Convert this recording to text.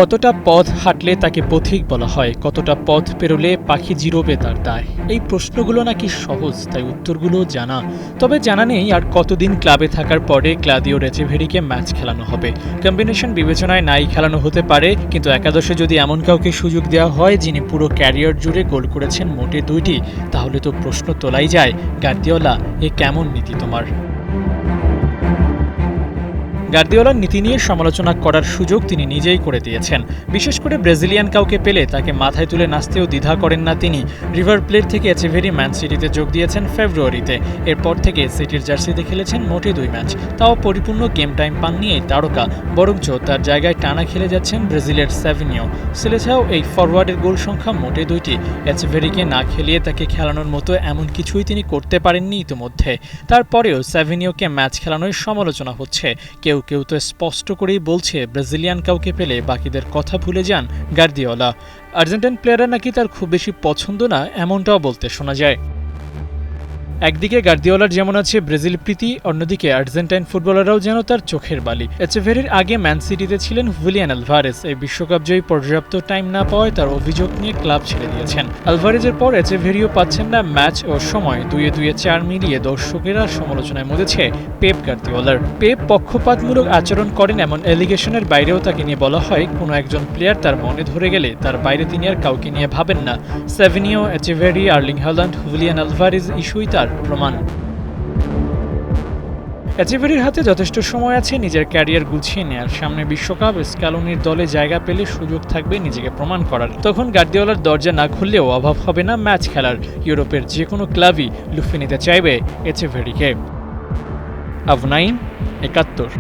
কতটা পথ হাঁটলে তাকে পথিক বলা হয়, কতটা পথ পেরোলে পাখি জিরোবে তার দায়। এই প্রশ্নগুলো নাকি সহজ, তাই উত্তরগুলো জানা। তবে জানা নেই আর কতদিন ক্লাবে থাকার পরে ক্লাদিও রেচেভেরিকে ম্যাচ খেলানো হবে। কম্বিনেশন বিবেচনায় নাই খেলানো হতে পারে, কিন্তু একাদশে যদি এমন কাউকে সুযোগ দেওয়া হয় যিনি পুরো ক্যারিয়ার জুড়ে গোল করেছেন মোটে 2টি, তাহলে তো প্রশ্ন তোলাই যায়, গার্দিওলা, এ কেমন নীতি তোমার? গার্দিওলার নীতি নিয়ে সমালোচনা করার সুযোগ তিনি নিজেই করে দিয়েছেন। বিশেষ করে ব্রাজিলিয়ান কাউকে পেলে তাকে মাথায় তুলে নাচতেও দ্বিধা করেন না তিনি। রিভার প্লেট থেকে এচেভেরি ম্যান সিটিতে যোগ দিয়েছেন ফেব্রুয়ারিতে। এরপর থেকে সিটির জার্সিতে খেলেছেন মোটে 2 ম্যাচ, তাও পরিপূর্ণ গেম টাইম পাননি এই তারকা। বরঞ্চ তার জায়গায় টানা খেলে যাচ্ছেন ব্রাজিলের স্যাভিনিও। সিলেসাও এই ফরওয়ার্ডের গোল সংখ্যা মোটে 2টি। এচেভেরিকে না খেলিয়ে তাকে খেলানোর মতো এমন কিছুই তিনি করতে পারেননি ইতিমধ্যে। তারপরেও স্যাভিনিওকে ম্যাচ খেলানোর সমালোচনা হচ্ছে। কেউ কেউ তো স্পষ্ট করেই বলছে ব্রাজিলিয়ান কাউকে পেলে বাকিদের কথা ভুলে যান গার্দিওলা। আর্জেন্টাইন প্লেয়াররা নাকি তার খুব বেশি পছন্দ না, এমনটাও বলতে শোনা যায়। একদিকে গার্দিওলার যেমন আছে ব্রাজিল প্রীতি, অন্যদিকে আর্জেন্টাইন ফুটবলাররাও যেন তার চোখের বালি। এচেভেরির আগে ম্যান সিটিতে ছিলেন হুলিয়ান আলভারেজ। এই বিশ্বকাপ জয়ী পর্যাপ্ত টাইম না পাওয়ায় তার অভিযোগ নিয়ে ক্লাব ছেড়ে দিয়েছেন। আলভারেজের পর এচেভেরিও পাচ্ছেন না ম্যাচ ও সময়। 2-4 মিলিয়ে দর্শকেরা সমালোচনায় মজেছে পেপ গার্দিওলার। পেপ পক্ষপাতমূলক আচরণ করেন এমন এলিগেশনের বাইরেও তাকে নিয়ে বলা হয়, কোনো একজন প্লেয়ার তার মনে ধরে গেলে তার বাইরে তিনি আর কাউকে নিয়ে ভাবেন না। Savinho, Echeverri, Erling Haaland, Julian Alvarez ইস্যুই তার প্রমাণ। এচেভেরির হাতে যথেষ্ট সময় আছে নিজের ক্যারিয়ার গুছিয়ে নেয়ার। সামনে বিশ্বকাপ, স্ক্যালোনির দলে জায়গা পেলে সুযোগ থাকবে নিজেকে প্রমাণ করার। তখন গার্দিওলার দরজা না খুললেও অভাব হবে না ম্যাচ খেলার। ইউরোপের যে কোনো ক্লাবই লুফে নিতে চাইবে এচেভেরিকে। আভ9, 71।